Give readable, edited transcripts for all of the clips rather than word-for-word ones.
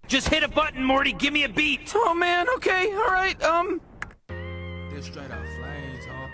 Just hit a button, Morty. Give me a beat. Oh man, okay, alright, They're straight out flames, huh?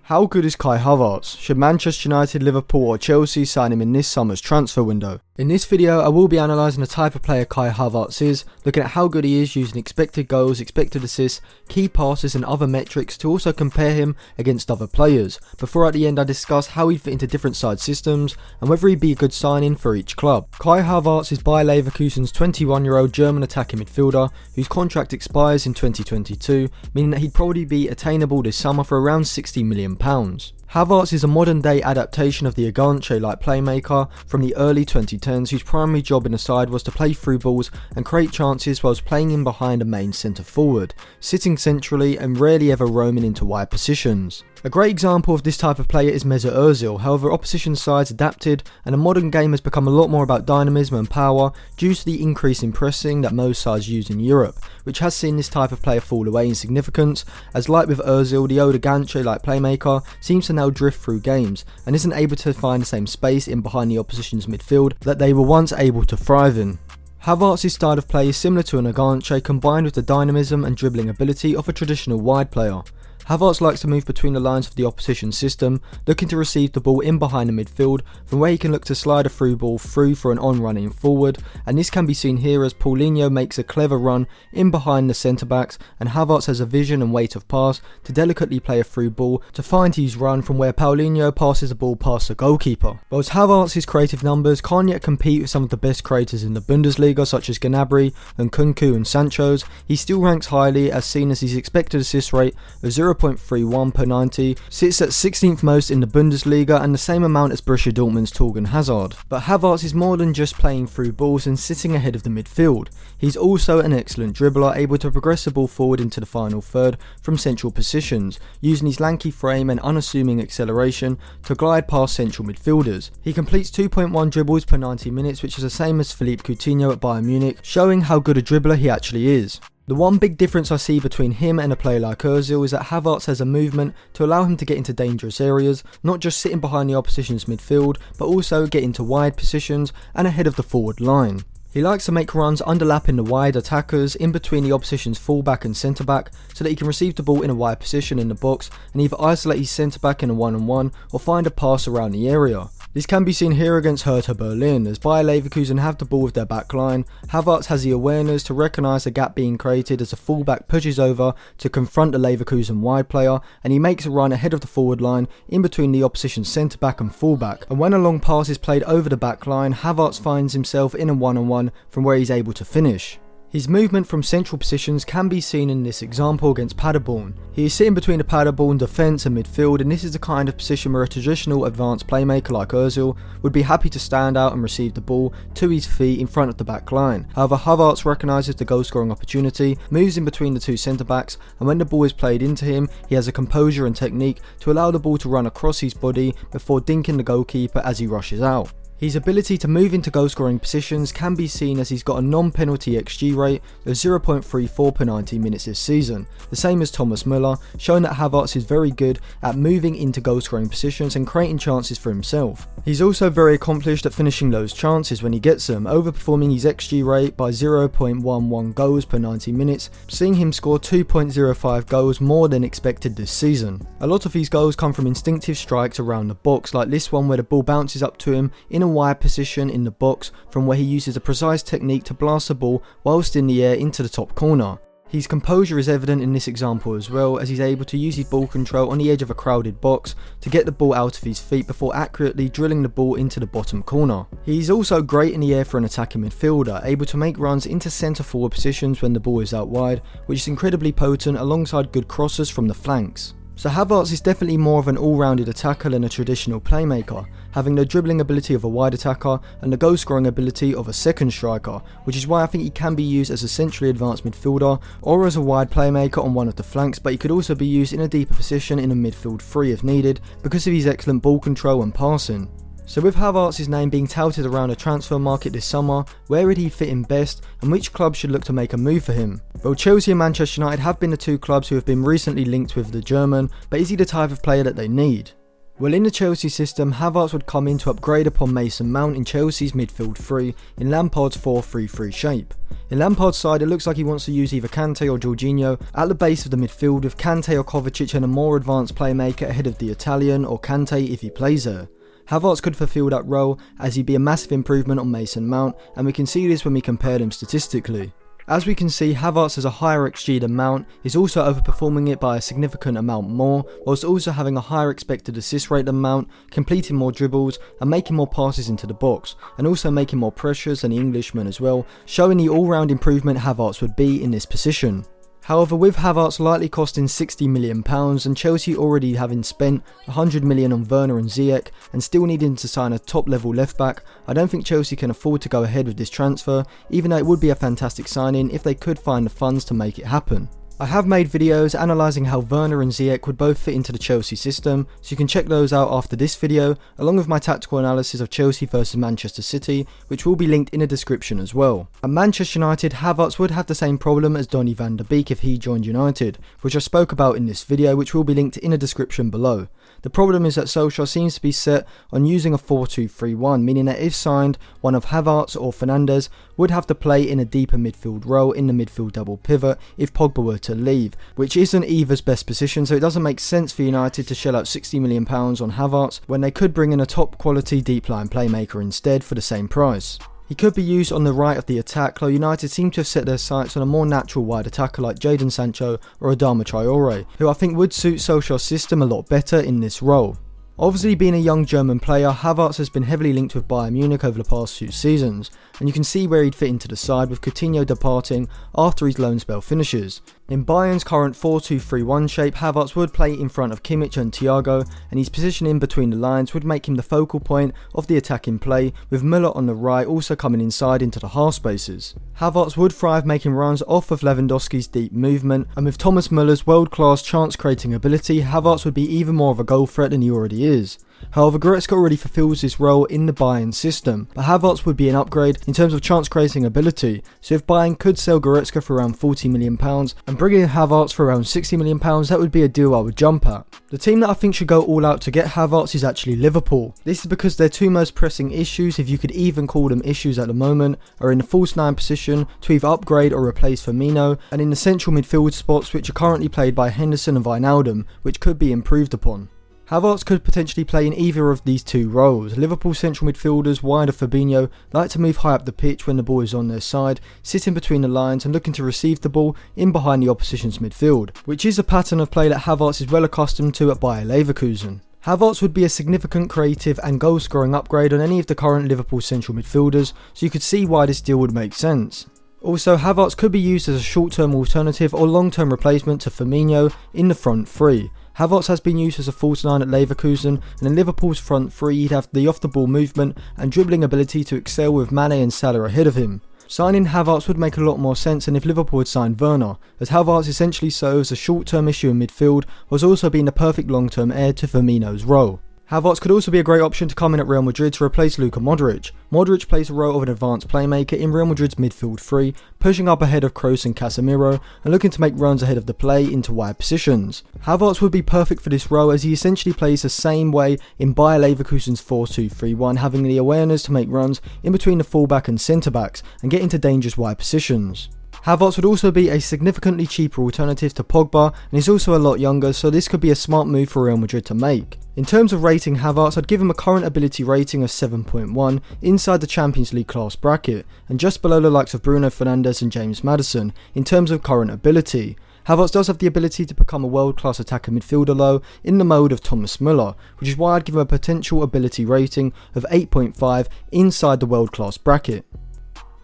How good is Kai Havertz? Should Manchester United, Liverpool or Chelsea sign him in this summer's transfer window? In this video, I will be analysing the type of player Kai Havertz is, looking at how good he is using expected goals, expected assists, key passes and other metrics to also compare him against other players. Before at the end I discuss how he'd fit into different side systems and whether he'd be a good signing for each club. Kai Havertz is Bayer Leverkusen's 21-year-old German attacking midfielder whose contract expires in 2022, meaning that he'd probably be attainable this summer for around £60 million. Havertz is a modern day adaptation of the Aganche-like playmaker from the early 2010s whose primary job in the side was to play through balls and create chances whilst playing in behind a main centre forward, sitting centrally and rarely ever roaming into wide positions. A great example of this type of player is Mesut Ozil, however opposition sides adapted and the modern game has become a lot more about dynamism and power due to the increase in pressing that most sides use in Europe, which has seen this type of player fall away in significance, as like with Ozil, the old Aganche-like playmaker seems to now drift through games and isn't able to find the same space in behind the opposition's midfield that they were once able to thrive in. Havertz's style of play is similar to an Aganche combined with the dynamism and dribbling ability of a traditional wide player. Havertz likes to move between the lines of the opposition system, looking to receive the ball in behind the midfield, from where he can look to slide a through ball through for an on-run in forward, and this can be seen here as Paulinho makes a clever run in behind the centre-backs, and Havertz has a vision and weight of pass to delicately play a through ball to find his run from where Paulinho passes the ball past the goalkeeper. Whilst Havertz's creative numbers can't yet compete with some of the best creators in the Bundesliga such as Gnabry and Kunku and Sancho's, he still ranks highly as seen as his expected assist rate of 0.31 per 90, sits at 16th most in the Bundesliga and the same amount as Borussia Dortmund's Torgan Hazard. But Havertz is more than just playing through balls and sitting ahead of the midfield. He's also an excellent dribbler, able to progress the ball forward into the final third from central positions, using his lanky frame and unassuming acceleration to glide past central midfielders. He completes 2.1 dribbles per 90 minutes, which is the same as Philippe Coutinho at Bayern Munich, showing how good a dribbler he actually is. The one big difference I see between him and a player like Ozil is that Havertz has a movement to allow him to get into dangerous areas, not just sitting behind the opposition's midfield, but also get into wide positions and ahead of the forward line. He likes to make runs underlapping the wide attackers in between the opposition's fullback and centre-back so that he can receive the ball in a wide position in the box and either isolate his centre-back in a one-on-one or find a pass around the area. This can be seen here against Hertha Berlin, as Bayer Leverkusen have the ball with their back line. Havertz has the awareness to recognise the gap being created as the fullback pushes over to confront the Leverkusen wide player, and he makes a run ahead of the forward line in between the opposition centre-back and fullback. And when a long pass is played over the back line, Havertz finds himself in a one-on-one from where he's able to finish. His movement from central positions can be seen in this example against Paderborn. He is sitting between the Paderborn defence and midfield, and this is the kind of position where a traditional advanced playmaker like Ozil would be happy to stand out and receive the ball to his feet in front of the back line. However, Havertz recognises the goal scoring opportunity, moves in between the two centre backs, and when the ball is played into him, he has a composure and technique to allow the ball to run across his body before dinking the goalkeeper as he rushes out. His ability to move into goal scoring positions can be seen as he's got a non-penalty XG rate of 0.34 per 90 minutes this season, the same as Thomas Müller, showing that Havertz is very good at moving into goal scoring positions and creating chances for himself. He's also very accomplished at finishing those chances when he gets them, overperforming his XG rate by 0.11 goals per 90 minutes, seeing him score 2.05 goals more than expected this season. A lot of these goals come from instinctive strikes around the box, like this one where the ball bounces up to him in a wide position in the box from where he uses a precise technique to blast the ball whilst in the air into the top corner. His composure is evident in this example as well, as he's able to use his ball control on the edge of a crowded box to get the ball out of his feet before accurately drilling the ball into the bottom corner. He's also great in the air for an attacking midfielder, able to make runs into centre forward positions when the ball is out wide, which is incredibly potent alongside good crosses from the flanks. So Havertz is definitely more of an all-rounded attacker than a traditional playmaker, having the dribbling ability of a wide attacker and the goal scoring ability of a second striker, which is why I think he can be used as a centrally advanced midfielder or as a wide playmaker on one of the flanks, but he could also be used in a deeper position in a midfield three if needed because of his excellent ball control and passing. So with Havertz's name being touted around the transfer market this summer, where would he fit in best and which club should look to make a move for him? Well, Chelsea and Manchester United have been the two clubs who have been recently linked with the German, but is he the type of player that they need? Well, in the Chelsea system, Havertz would come in to upgrade upon Mason Mount in Chelsea's midfield 3 in Lampard's 4-3-3 shape. In Lampard's side, it looks like he wants to use either Kante or Jorginho at the base of the midfield, with Kante or Kovacic and a more advanced playmaker ahead of the Italian, or Kante if he plays there. Havertz could fulfill that role, as he'd be a massive improvement on Mason Mount, and we can see this when we compare them statistically. As we can see, Havertz has a higher XG than Mount, is also overperforming it by a significant amount more, whilst also having a higher expected assist rate than Mount, completing more dribbles and making more passes into the box, and also making more pressures than the Englishman as well, showing the all-round improvement Havertz would be in this position. However, with Havertz likely costing £60 million and Chelsea already having spent £100 million on Werner and Ziyech and still needing to sign a top level left back, I don't think Chelsea can afford to go ahead with this transfer, even though it would be a fantastic signing if they could find the funds to make it happen. I have made videos analysing how Werner and Ziyech would both fit into the Chelsea system, so you can check those out after this video, along with my tactical analysis of Chelsea versus Manchester City, which will be linked in the description as well. At Manchester United, Havertz would have the same problem as Donny van der Beek if he joined United, which I spoke about in this video, which will be linked in the description below. The problem is that Solskjaer seems to be set on using a 4-2-3-1, meaning that if signed, one of Havertz or Fernandes would have to play in a deeper midfield role in the midfield double pivot if Pogba were to leave, which isn't either's best position, so it doesn't make sense for United to shell out £60 million on Havertz when they could bring in a top quality deep line playmaker instead for the same price. He could be used on the right of the attack, though United seem to have set their sights on a more natural wide attacker like Jadon Sancho or Adama Traore, who I think would suit Solskjaer's system a lot better in this role. Obviously, being a young German player, Havertz has been heavily linked with Bayern Munich over the past few seasons, and you can see where he'd fit into the side with Coutinho departing after his loan spell finishes. In Bayern's current 4-2-3-1 shape, Havertz would play in front of Kimmich and Thiago, and his positioning between the lines would make him the focal point of the attacking play, with Müller on the right also coming inside into the half spaces. Havertz would thrive making runs off of Lewandowski's deep movement, and with Thomas Müller's world-class chance-creating ability, Havertz would be even more of a goal threat than he already is. However, Goretzka already fulfills this role in the Bayern system, but Havertz would be an upgrade in terms of chance creating ability, so if Bayern could sell Goretzka for around £40 million and bring in Havertz for around £60 million, that would be a deal I would jump at. The team that I think should go all out to get Havertz is actually Liverpool. This is because their two most pressing issues, if you could even call them issues at the moment, are in the false 9 position to either upgrade or replace Firmino, and in the central midfield spots which are currently played by Henderson and Wijnaldum, which could be improved upon. Havertz could potentially play in either of these two roles. Liverpool central midfielders, wide of Fabinho, like to move high up the pitch when the ball is on their side, sitting between the lines and looking to receive the ball in behind the opposition's midfield, which is a pattern of play that Havertz is well accustomed to at Bayer Leverkusen. Havertz would be a significant creative and goal scoring upgrade on any of the current Liverpool central midfielders, so you could see why this deal would make sense. Also, Havertz could be used as a short-term alternative or long-term replacement to Firmino in the front three. Havertz has been used as a false 9 at Leverkusen, and in Liverpool's front three he'd have the off-the-ball movement and dribbling ability to excel with Mane and Salah ahead of him. Signing Havertz would make a lot more sense than if Liverpool had signed Werner, as Havertz essentially serves a short-term issue in midfield, whilst also being the perfect long-term heir to Firmino's role. Havertz could also be a great option to come in at Real Madrid to replace Luka Modric. Modric plays the role of an advanced playmaker in Real Madrid's midfield three, pushing up ahead of Kroos and Casemiro and looking to make runs ahead of the play into wide positions. Havertz would be perfect for this role as he essentially plays the same way in Bayer Leverkusen's 4-2-3-1, having the awareness to make runs in between the fullback and centre backs and get into dangerous wide positions. Havertz would also be a significantly cheaper alternative to Pogba, and he's also a lot younger, so this could be a smart move for Real Madrid to make. In terms of rating Havertz, I'd give him a current ability rating of 7.1 inside the Champions League class bracket, and just below the likes of Bruno Fernandes and James Maddison in terms of current ability. Havertz does have the ability to become a world-class attacker midfielder though, in the mode of Thomas Müller, which is why I'd give him a potential ability rating of 8.5 inside the world-class bracket.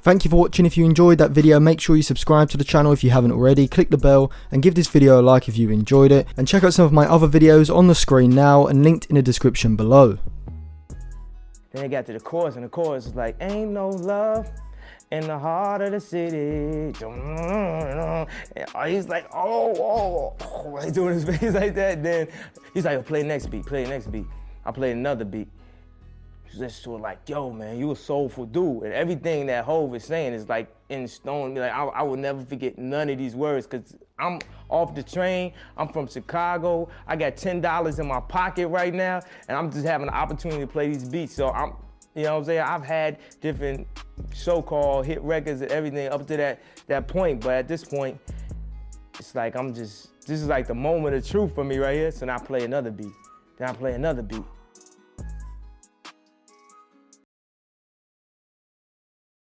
Thank you for watching. If you enjoyed that video, make sure you subscribe to the channel if you haven't already, click the bell and give this video a like if you enjoyed it, and check out some of my other videos on the screen now and linked in the description below. Then they got to the chorus, and the chorus is like, ain't no love in the heart of the city. And he's like, oh, like doing his face like that. Then he's like, play next beat, play the next beat. I played another beat. Just to like, yo, man, you a soulful dude. And everything that Hov is saying is like in stone. Like, I will never forget none of these words because I'm off the train, I'm from Chicago, I got $10 in my pocket right now, and I'm just having the opportunity to play these beats. So I'm, you know what I'm saying? I've had different so-called hit records and everything up to that point, but at this point, it's like this is like the moment of truth for me right here. So now I play another beat, then I play another beat.